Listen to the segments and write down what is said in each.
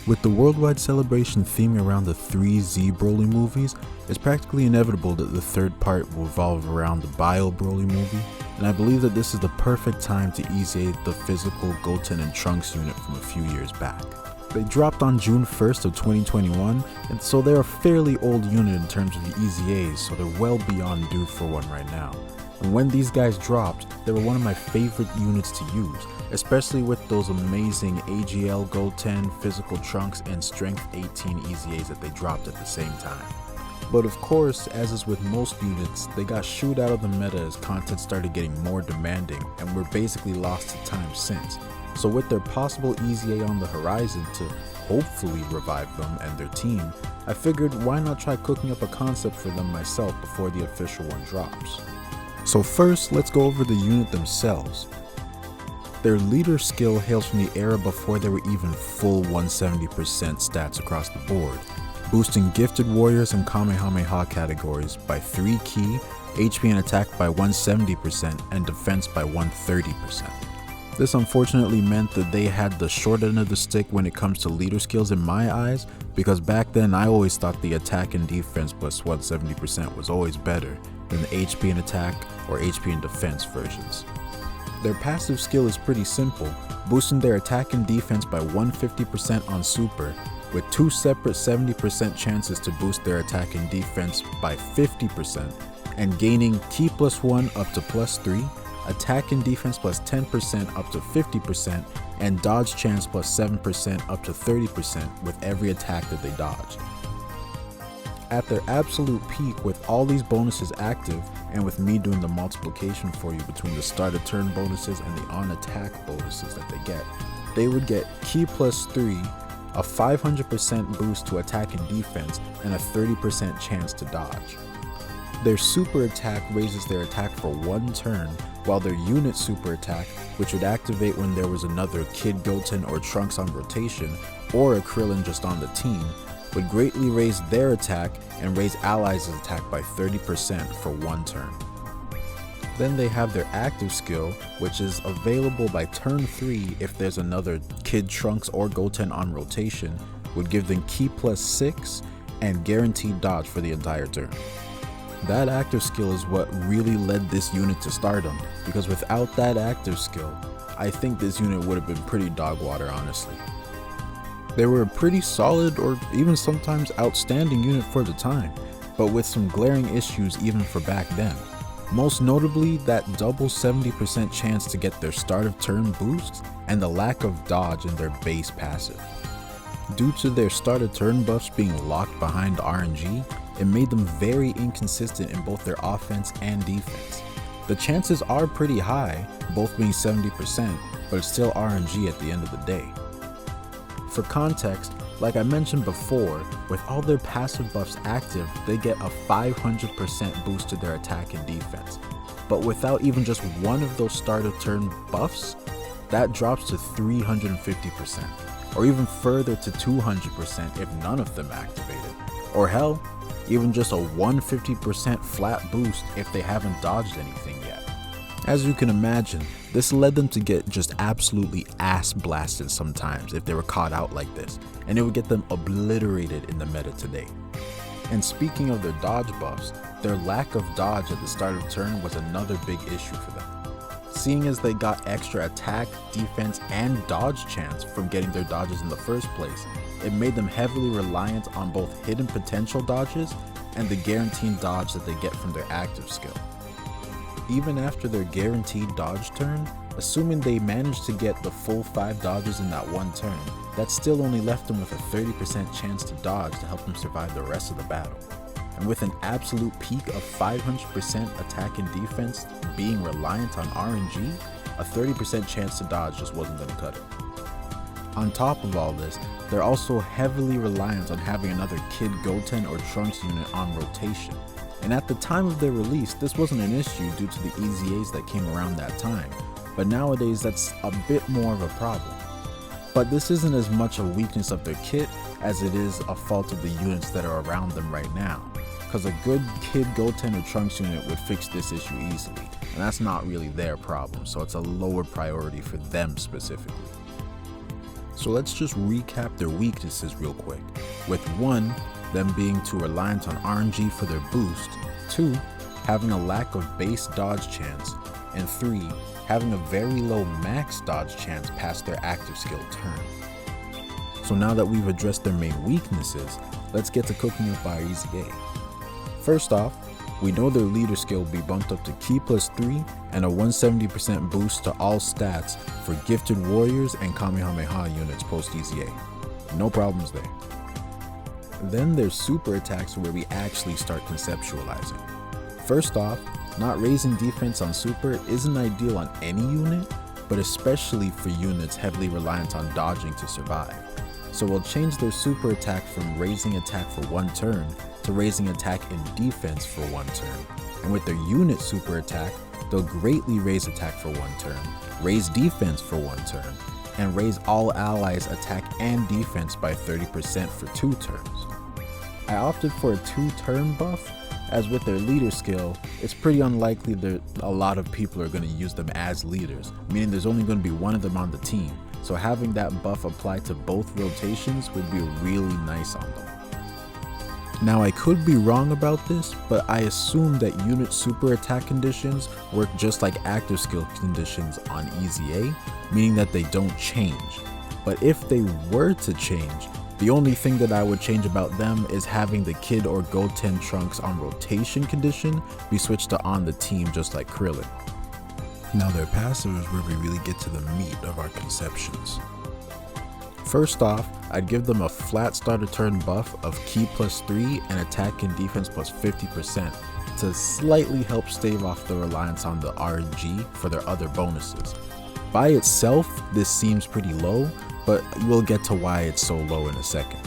With the worldwide celebration theming around the 3Z Broly movies, it's practically inevitable that the third part will revolve around the Bio Broly movie, and I believe that this is the perfect time to EZA the physical Goten and Trunks unit from a few years back. They dropped on June 1st of 2021, and so they're a fairly old unit in terms of the EZAs, so they're well beyond due for one right now. And when these guys dropped, they were one of my favorite units to use, especially with those amazing AGL Goten, physical Trunks, and strength 18 EZAs that they dropped at the same time. But of course, as is with most units, they got shooed out of the meta as content started getting more demanding, and we're basically lost to time since. So with their possible EZA on the horizon to hopefully revive them and their team, I figured why not try cooking up a concept for them myself before the official one drops. So first, let's go over the unit themselves. Their leader skill hails from the era before there were even full 170% stats across the board, boosting gifted warriors and Kamehameha categories by 3 key, HP and attack by 170%, and defense by 130%. This unfortunately meant that they had the short end of the stick when it comes to leader skills in my eyes, because back then I always thought the attack and defense plus 170% was always better than the HP and attack or HP and defense versions. Their passive skill is pretty simple, boosting their attack and defense by 150% on super, with 2 separate 70% chances to boost their attack and defense by 50%, and gaining key plus 1 up to plus 3, attack and defense plus 10% up to 50%, and dodge chance plus 7% up to 30% with every attack that they dodged. At their absolute peak, with all these bonuses active, and with me doing the multiplication for you between the start of turn bonuses and the on attack bonuses that they would get key plus 3, a 500% boost to attack and defense, and a 30% chance to dodge. Their super attack raises their attack for 1 turn, while their unit super attack, which would activate when there was another Kid Goten or Trunks on rotation, or a Krillin just on the team, would greatly raise their attack and raise allies' attack by 30% for 1 turn. Then they have their active skill, which is available by turn 3 if there's another Kid Trunks or Goten on rotation, would give them key plus 6 and guaranteed dodge for the entire turn. That active skill is what really led this unit to stardom, because without that active skill, I think this unit would have been pretty dog water, honestly. They were a pretty solid or even sometimes outstanding unit for the time, but with some glaring issues even for back then. Most notably that double 70% chance to get their start of turn boosts and the lack of dodge in their base passive. Due to their start of turn buffs being locked behind RNG, it made them very inconsistent in both their offense and defense. The chances are pretty high, both being 70%, but it's still RNG at the end of the day. For context, like I mentioned before, with all their passive buffs active, they get a 500% boost to their attack and defense. But without even just one of those start of turn buffs, that drops to 350%, or even further to 200% if none of them activated. Or hell, even just a 150% flat boost if they haven't dodged anything yet. As you can imagine, this led them to get just absolutely ass blasted sometimes if they were caught out like this, and it would get them obliterated in the meta today. And speaking of their dodge buffs, their lack of dodge at the start of turn was another big issue for them. Seeing as they got extra attack, defense, and dodge chance from getting their dodges in the first place, it made them heavily reliant on both hidden potential dodges and the guaranteed dodge that they get from their active skill. Even after their guaranteed dodge turn, assuming they managed to get the full 5 dodges in that 1 turn, that still only left them with a 30% chance to dodge to help them survive the rest of the battle. And with an absolute peak of 500% attack and defense being reliant on RNG, a 30% chance to dodge just wasn't going to cut it. On top of all this, they're also heavily reliant on having another Kid Goten or Trunks unit on rotation. And at the time of their release, this wasn't an issue due to the EZAs that came around that time, but nowadays that's a bit more of a problem. But this isn't as much a weakness of their kit as it is a fault of the units that are around them right now, because a good Kid Goten or Trunks unit would fix this issue easily, and that's not really their problem, so it's a lower priority for them specifically. So let's just recap their weaknesses real quick, with 1, them being too reliant on RNG for their boost, 2, having a lack of base dodge chance, and 3, having a very low max dodge chance past their active skill turn. So now that we've addressed their main weaknesses, let's get to cooking up our EZA. First off, we know their leader skill will be bumped up to Ki +3 and a 170% boost to all stats for gifted warriors and Kamehameha units post EZA. No problems there. Then there's super attacks where we actually start conceptualizing. First off, not raising defense on super isn't ideal on any unit, but especially for units heavily reliant on dodging to survive. So we'll change their super attack from raising attack for 1 turn to raising attack and defense for 1 turn. And with their unit super attack, they'll greatly raise attack for 1 turn, raise defense for 1 turn, and raise all allies attack and defense by 30% for 2 turns. I opted for a 2-turn buff, as with their leader skill, it's pretty unlikely that a lot of people are going to use them as leaders, meaning there's only going to be one of them on the team. So having that buff applied to both rotations would be really nice on them. Now I could be wrong about this, but I assume that unit super attack conditions work just like active skill conditions on EZA, meaning that they don't change. But if they were to change, the only thing that I would change about them is having the Kid or Goten trunks on rotation condition be switched to on the team just like Krillin. Now their passive is where we really get to the meat of our conceptions. First off, I'd give them a flat starter turn buff of Ki +3 and attack and defense +50% to slightly help stave off the reliance on the RNG for their other bonuses. By itself, this seems pretty low, but we'll get to why it's so low in a second.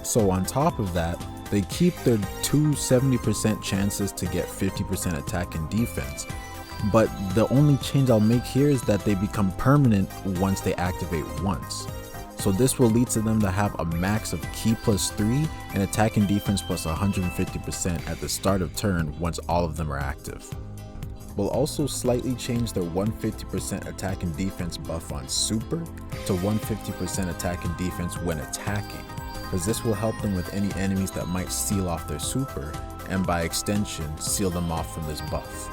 So on top of that, they keep their 2 70% chances to get 50% attack and defense, but the only change I'll make here is that they become permanent once they activate once. So this will lead to them to have a max of Ki +3 and attack and defense +150% at the start of turn once all of them are active. We'll also slightly change their 150% attack and defense buff on super to 150% attack and defense when attacking, because this will help them with any enemies that might seal off their super, and by extension seal them off from this buff.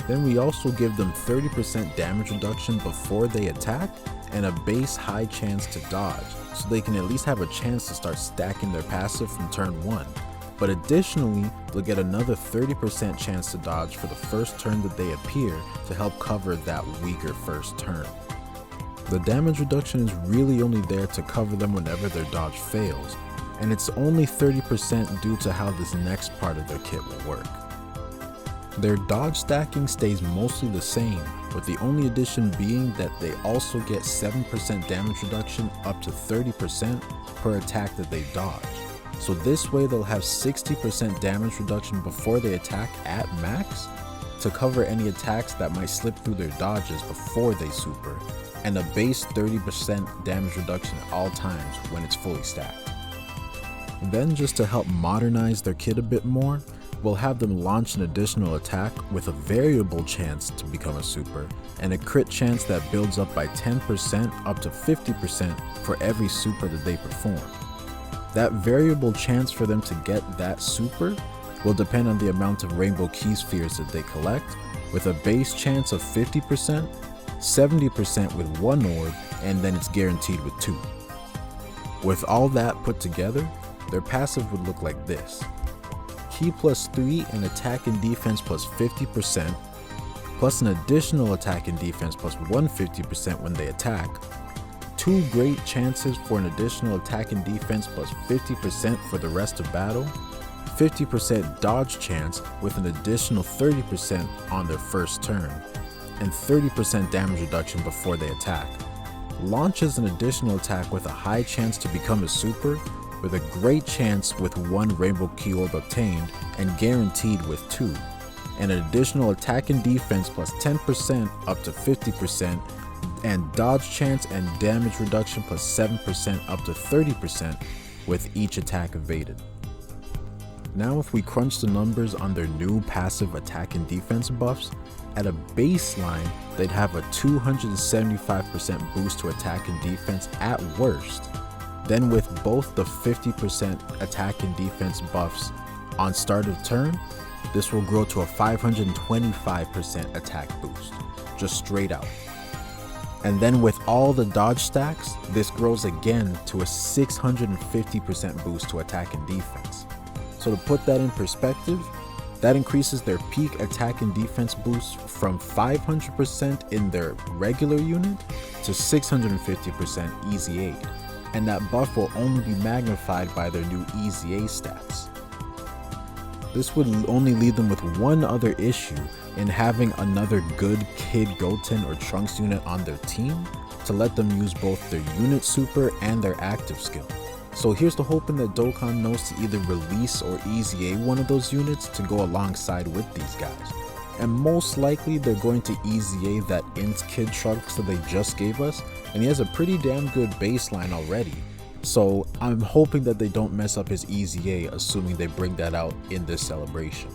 Then we also give them 30% damage reduction before they attack and a base high chance to dodge, so they can at least have a chance to start stacking their passive from turn 1. But additionally, they'll get another 30% chance to dodge for the first turn that they appear to help cover that weaker first turn. The damage reduction is really only there to cover them whenever their dodge fails, and it's only 30% due to how this next part of their kit will work. Their dodge stacking stays mostly the same, with the only addition being that they also get 7% damage reduction up to 30% per attack that they dodge. So this way they'll have 60% damage reduction before they attack at max to cover any attacks that might slip through their dodges before they super, and a base 30% damage reduction at all times when it's fully stacked. Then just to help modernize their kit a bit more, we'll have them launch an additional attack with a variable chance to become a super, and a crit chance that builds up by 10% up to 50% for every super that they perform. That variable chance for them to get that super will depend on the amount of rainbow key spheres that they collect, with a base chance of 50%, 70% with 1 orb, and then it's guaranteed with 2. With all that put together, their passive would look like this: Ki +3 and attack and defense +50%, plus an additional attack and defense +150% when they attack, 2 great chances for an additional attack and defense +50% for the rest of battle, 50% dodge chance with an additional 30% on their first turn, and 30% damage reduction before they attack. Launches an additional attack with a high chance to become a super, with a great chance with 1 rainbow key orb obtained and guaranteed with 2, and an additional attack and defense +10% up to 50%, and dodge chance and damage reduction +7% up to 30% with each attack evaded. Now if we crunch the numbers on their new passive attack and defense buffs, at a baseline, they'd have a 275% boost to attack and defense at worst. Then with both the 50% attack and defense buffs on start of turn, this will grow to a 525% attack boost, just straight out. And then with all the dodge stacks, this grows again to a 650% boost to attack and defense. So to put that in perspective, that increases their peak attack and defense boost from 500% in their regular unit to 650% EZA. And that buff will only be magnified by their new EZA stats. This would only leave them with one other issue in having another good Kid Goten or Trunks unit on their team to let them use both their unit super and their active skill. So here's to hoping that Dokkan knows to either release or EZA one of those units to go alongside with these guys. And most likely they're going to EZA that Int Kid Trunks that they just gave us, and he has a pretty damn good baseline already. So I'm hoping that they don't mess up his EZA, assuming they bring that out in this celebration.